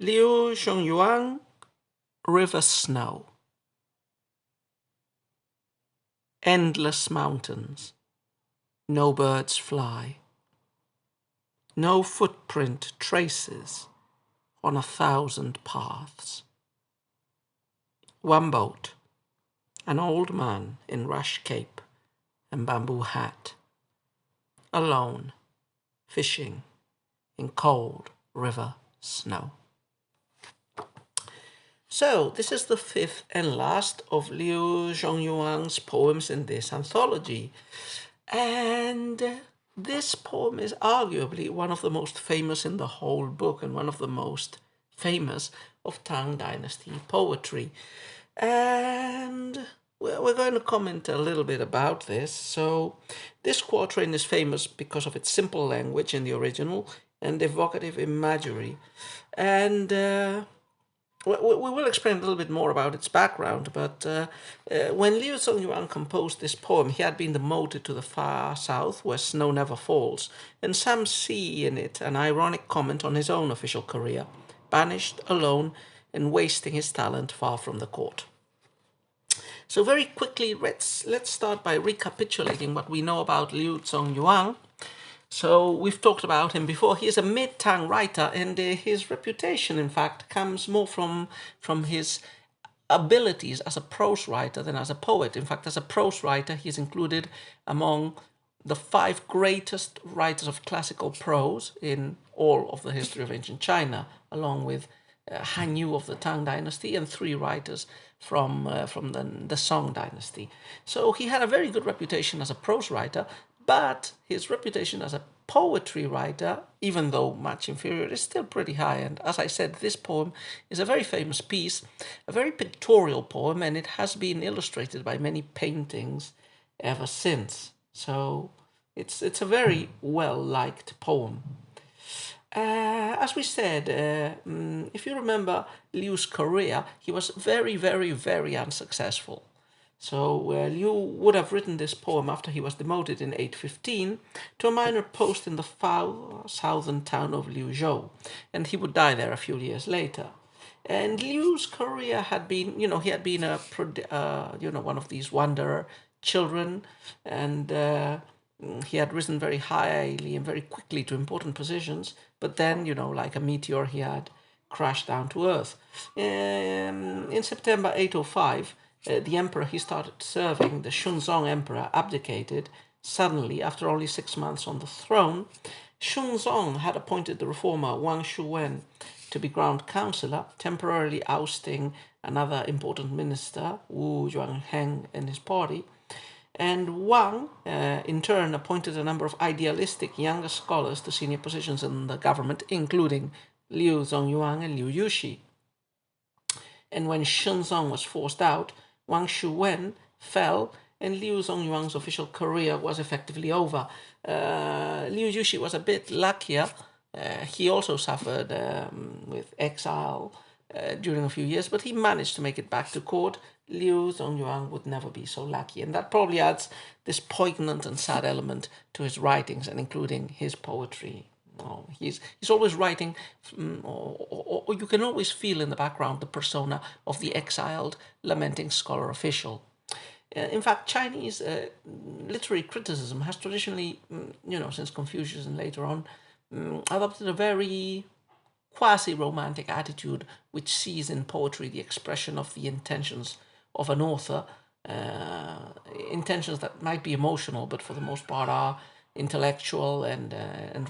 Liu Zongyuan, River Snow. Endless mountains, no birds fly, no footprint traces on 1,000 paths. One boat, an old man in rush cape and bamboo hat, alone, fishing in cold river snow. So, this is the fifth and last of Liu Zongyuan's poems in this anthology. And this poem is arguably one of the most famous in the whole book and one of the most famous of Tang Dynasty poetry. And we're going to comment a little bit about this. So, this quatrain is famous because of its simple language in the original and evocative imagery. And we will explain a little bit more about its background, but when Liu Zongyuan composed this poem, he had been demoted to the far south where snow never falls, and some see in it an ironic comment on his own official career, banished, alone, and wasting his talent far from the court. So very quickly, let's start by recapitulating what we know about Liu Zongyuan. So we've talked about him before. He is a mid-Tang writer, and his reputation, in fact, comes more from his abilities as a prose writer than as a poet. In fact, as a prose writer, he is included among the 5 greatest writers of classical prose in all of the history of ancient China, along with Han Yu of the Tang Dynasty and 3 writers from the Song Dynasty. So he had a very good reputation as a prose writer, but his reputation as a poetry writer, even though much inferior, is still pretty high. And as I said, this poem is a very famous piece, a very pictorial poem, and it has been illustrated by many paintings ever since. So it's a very well-liked poem. As we said, if you remember Liu's career, he was very, very, very unsuccessful. So Liu would have written this poem after he was demoted in 815 to a minor post in the far southern town of Liuzhou, and he would die there a few years later. And Liu's career had been, he had been one of these wanderer children, and he had risen very highly and very quickly to important positions. But then, like a meteor, he had crashed down to earth. In September 805. The emperor he started serving, the Shunzong emperor, abdicated suddenly after only 6 months on the throne. Shunzong had appointed the reformer Wang Shuwen to be ground councillor, temporarily ousting another important minister, Wu Yuanheng, and his party. And Wang, in turn, appointed a number of idealistic younger scholars to senior positions in the government, including Liu Zongyuan and Liu Yuxi. And when Shunzong was forced out, Wang Shuwen fell, and Liu Zongyuan's official career was effectively over. Liu Yuxi was a bit luckier. He also suffered with exile during a few years, but he managed to make it back to court. Liu Zongyuan would never be so lucky, and that probably adds this poignant and sad element to his writings, and including his poetry. He's always writing, or you can always feel in the background the persona of the exiled, lamenting scholar official. In fact, Chinese literary criticism has traditionally, since Confucius and later on, adopted a very quasi-romantic attitude which sees in poetry the expression of the intentions of an author, intentions that might be emotional, but for the most part are intellectual and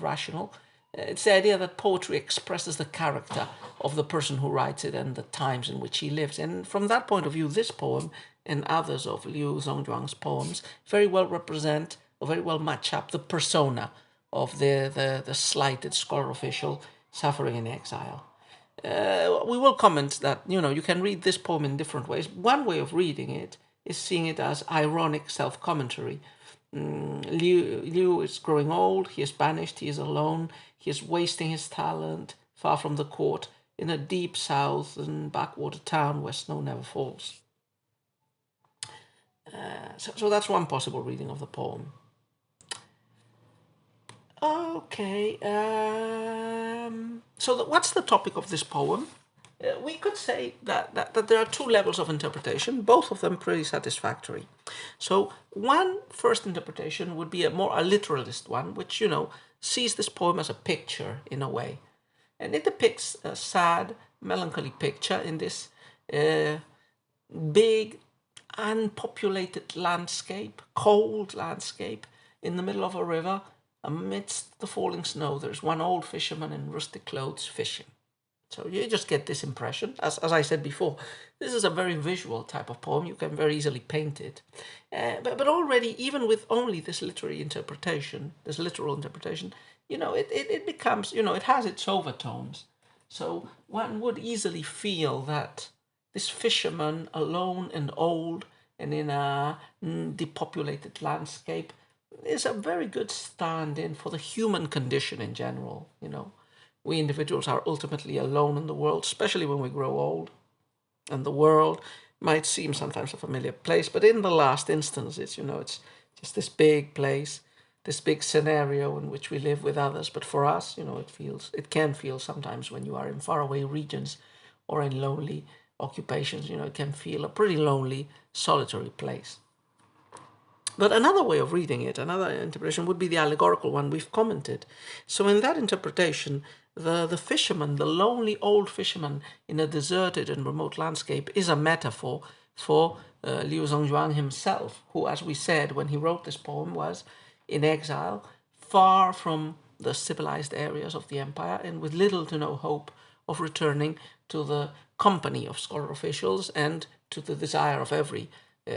rational. It's the idea that poetry expresses the character of the person who writes it and the times in which he lives. And from that point of view, this poem and others of Liu Zongyuan's poems very well represent, or very well match up, the persona of the slighted scholar official suffering in exile. We will comment that, you can read this poem in different ways. One way of reading it is seeing it as ironic self-commentary. Liu is growing old, he is banished, he is alone, he is wasting his talent far from the court in a deep southern backwater town where snow never falls. So that's one possible reading of the poem. Okay. So what's the topic of this poem? We could say that there are two levels of interpretation, both of them pretty satisfactory. So one first interpretation would be a literalist one, which, sees this poem as a picture in a way. And it depicts a sad, melancholy picture in this big, unpopulated landscape, cold landscape, in the middle of a river, amidst the falling snow. There's one old fisherman in rustic clothes fishing. So you just get this impression. As I said before, this is a very visual type of poem. You can very easily paint it. But already, even with only this literary interpretation, this literal interpretation, it becomes, it has its overtones. So one would easily feel that this fisherman, alone and old and in a depopulated landscape, is a very good stand-in for the human condition in general. We individuals are ultimately alone in the world, especially when we grow old. And the world might seem sometimes a familiar place, but in the last instance, it's just this big place, this big scenario in which we live with others. But for us, it can feel sometimes when you are in faraway regions or in lonely occupations, it can feel a pretty lonely, solitary place. But another way of reading it, another interpretation would be the allegorical one we've commented. So in that interpretation, the fisherman, the lonely old fisherman in a deserted and remote landscape, is a metaphor for Liu Zongyuan himself, who, as we said when he wrote this poem, was in exile, far from the civilized areas of the empire, and with little to no hope of returning to the company of scholar officials and to the desire of every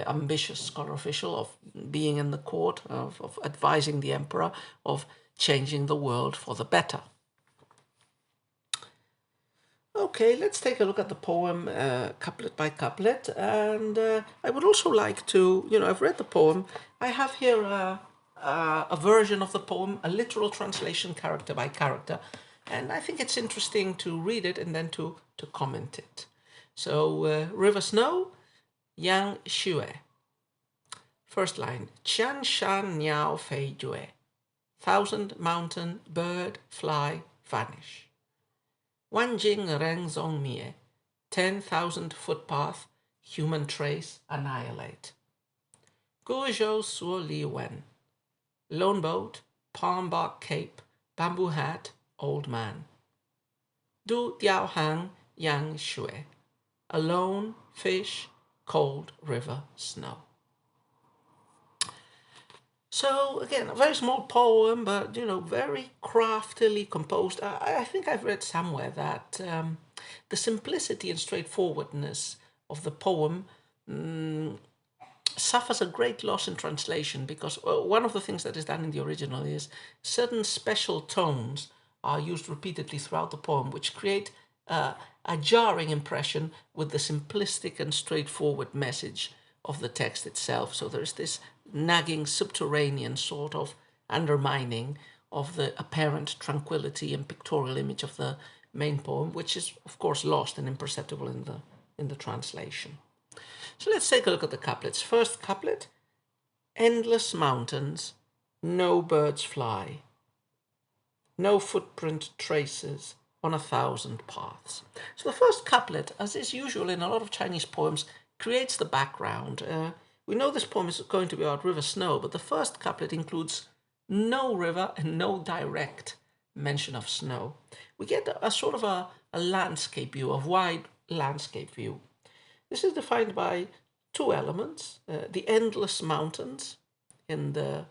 ambitious scholar official of being in the court, of advising the emperor, of changing the world for the better. Okay, let's take a look at the poem couplet by couplet. And I would also like to, I've read the poem. I have here a version of the poem, a literal translation character by character. And I think it's interesting to read it and then to comment it. So, River Snow, Yang Xue. First line, Qian shan niao fei jue. Thousand mountain, bird, fly, vanish. Wan jing reng zong mie. 10,000 footpath, human trace, annihilate. Gu zhou suo li wen. Lone boat, palm bark cape, bamboo hat, old man. Du diao hang yang xue. Alone, fish, cold river, snow. So again, a very small poem, but very craftily composed. I think I've read somewhere that the simplicity and straightforwardness of the poem suffers a great loss in translation, because one of the things that is done in the original is certain special tones are used repeatedly throughout the poem, which create a jarring impression with the simplistic and straightforward message of the text itself. So there's this nagging subterranean sort of undermining of the apparent tranquility and pictorial image of the main poem, which is of course lost and imperceptible in the translation. So let's take a look at the couplets. First couplet, endless mountains, no birds fly, no footprint traces on 1,000 paths. So the first couplet, as is usual in a lot of Chinese poems, creates the background. We know this poem is going to be about river snow, but the first couplet includes no river and no direct mention of snow. We get a sort of a landscape view, a wide landscape view. This is defined by two elements: the endless mountains in the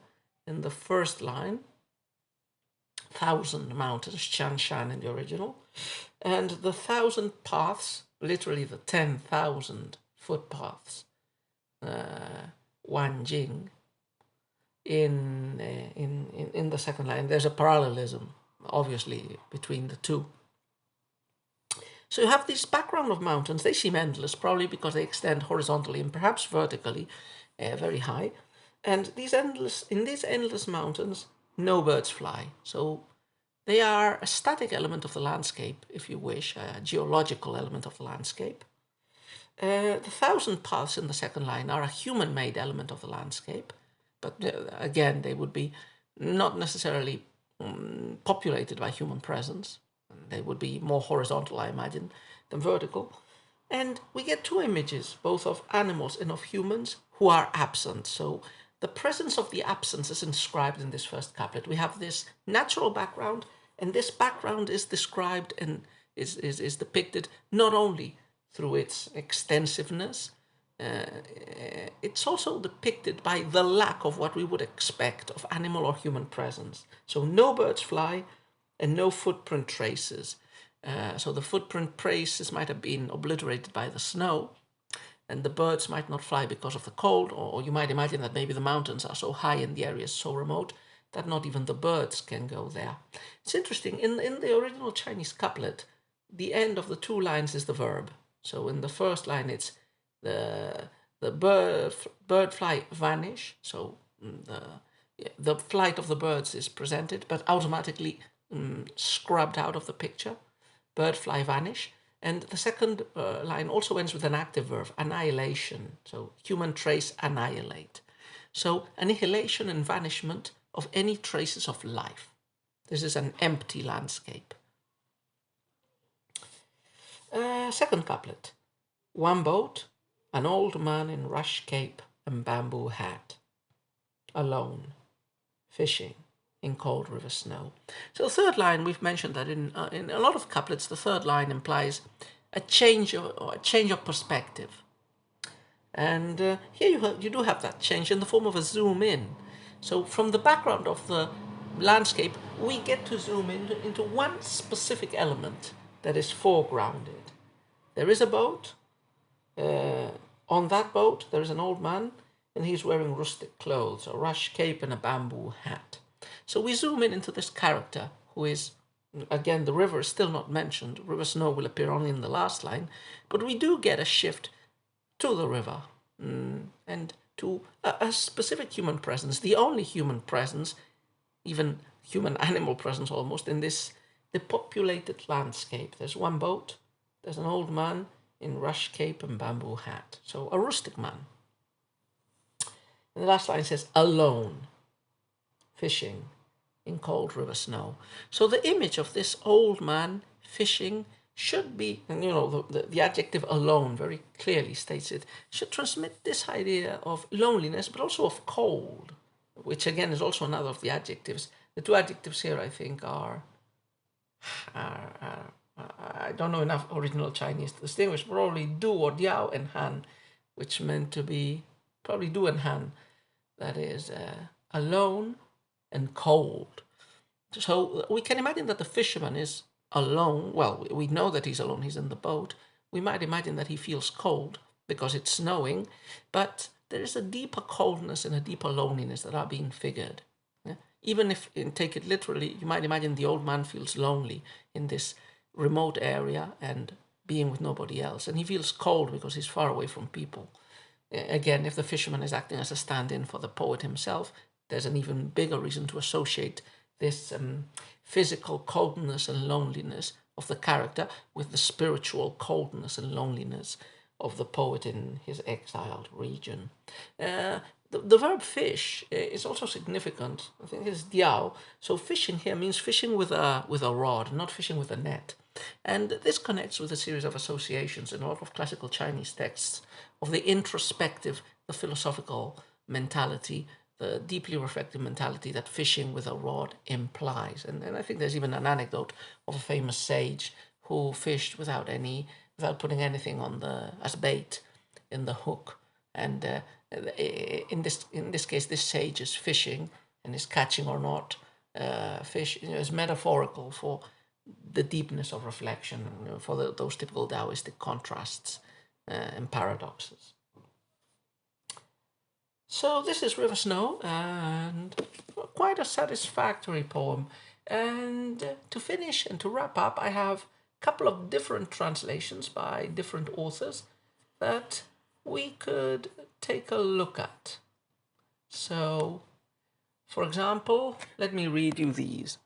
first line, 1,000 mountains, Shan Shan in the original, and the 1,000 paths, literally the 10,000 footpaths, Wan Jing, in the second line. There's a parallelism, obviously, between the two. So you have this background of mountains. They seem endless, probably because they extend horizontally and perhaps vertically, very high. And in these endless mountains, no birds fly. So they are a static element of the landscape, if you wish, a geological element of the landscape. The 1,000 paths in the second line are a human-made element of the landscape, but again, they would be not necessarily populated by human presence. They would be more horizontal, I imagine, than vertical. And we get two images, both of animals and of humans, who are absent. So the presence of the absence is inscribed in this first couplet. We have this natural background, and this background is described and is depicted not only through its extensiveness, it's also depicted by the lack of what we would expect of animal or human presence. So no birds fly and no footprint traces. So the footprint traces might have been obliterated by the snow, and the birds might not fly because of the cold, or you might imagine that maybe the mountains are so high and the area is so remote that not even the birds can go there. It's interesting, in the original Chinese couplet, the end of the two lines is the verb. So in the first line it's the bird fly vanish, so the flight of the birds is presented, but automatically scrubbed out of the picture. Bird fly vanish. And the second line also ends with an active verb, annihilation. So human trace annihilate. So annihilation and vanishment of any traces of life. This is an empty landscape. Second couplet. One boat, an old man in rush cape and bamboo hat, alone, fishing in cold river snow. So the third line, we've mentioned that in a lot of couplets, the third line implies a change of perspective. And here you do have that change in the form of a zoom in. So from the background of the landscape, we get to zoom into one specific element that is foregrounded. There is a boat. On that boat, there is an old man, and he's wearing rustic clothes, a rush cape and a bamboo hat. So we zoom in into this character who is, again, the river is still not mentioned. River Snow will appear only in the last line, but we do get a shift to the river and to a specific human presence, the only human presence, even human animal presence almost, in this depopulated landscape. There's one boat, there's an old man in rush cape and bamboo hat, so a rustic man. And the last line says, alone, fishing in cold river snow. So the image of this old man fishing should be, and the adjective alone very clearly states it, should transmit this idea of loneliness, but also of cold, which again is also another of the adjectives. The two adjectives here, I think, are I don't know enough original Chinese to distinguish, probably du or diao and han, which meant to be probably du and han, that is alone and cold. So we can imagine that the fisherman is alone. Well, we know that he's alone, he's in the boat. We might imagine that he feels cold because it's snowing, but there is a deeper coldness and a deeper loneliness that are being figured. Yeah? Even if, and take it literally, you might imagine the old man feels lonely in this remote area and being with nobody else, and he feels cold because he's far away from people. Again, if the fisherman is acting as a stand-in for the poet himself, there's an even bigger reason to associate this physical coldness and loneliness of the character with the spiritual coldness and loneliness of the poet in his exiled region. The verb fish is also significant. I think it's diao. So fishing here means fishing with a rod, not fishing with a net. And this connects with a series of associations in a lot of classical Chinese texts of the introspective, the philosophical mentality, the deeply reflective mentality that fishing with a rod implies. And I think there's even an anecdote of a famous sage who fished without putting anything on as bait in the hook. And in this case, this sage is fishing and is catching or not fish. Is metaphorical for the deepness of reflection, for those typical Taoistic contrasts and paradoxes. So this is River Snow, and quite a satisfactory poem. And to finish and to wrap up, I have a couple of different translations by different authors that we could take a look at. So, for example, let me read you these.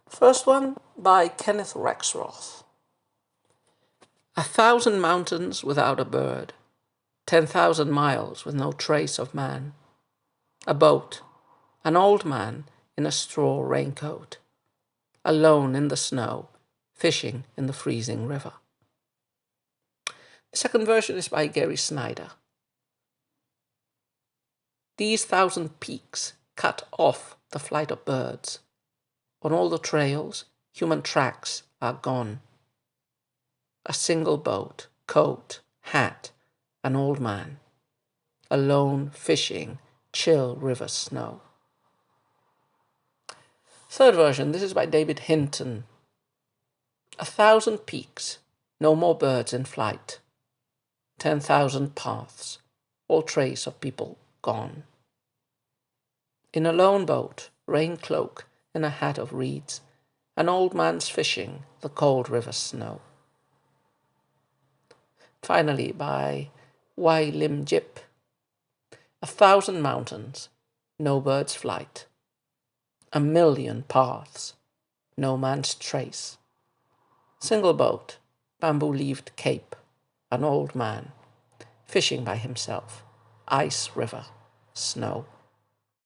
First one by Kenneth Rexroth. 1,000 mountains without a bird, 10,000 miles with no trace of man. A boat, an old man in a straw raincoat, alone in the snow, fishing in the freezing river. The second version is by Gary Snyder. These 1,000 peaks cut off the flight of birds. On all the trails, human tracks are gone. A single boat, coat, hat, an old man, alone fishing chill river snow. Third version, this is by David Hinton. 1,000 peaks, no more birds in flight. 10,000 paths, all trace of people gone. In a lone boat, rain cloak, and a hat of reeds, an old man's fishing the cold river snow. Finally, by Y. Lim Jip. 1,000 mountains, no bird's flight. 1,000,000 paths, no man's trace. Single boat, bamboo-leaved cape, an old man, fishing by himself, ice river, snow.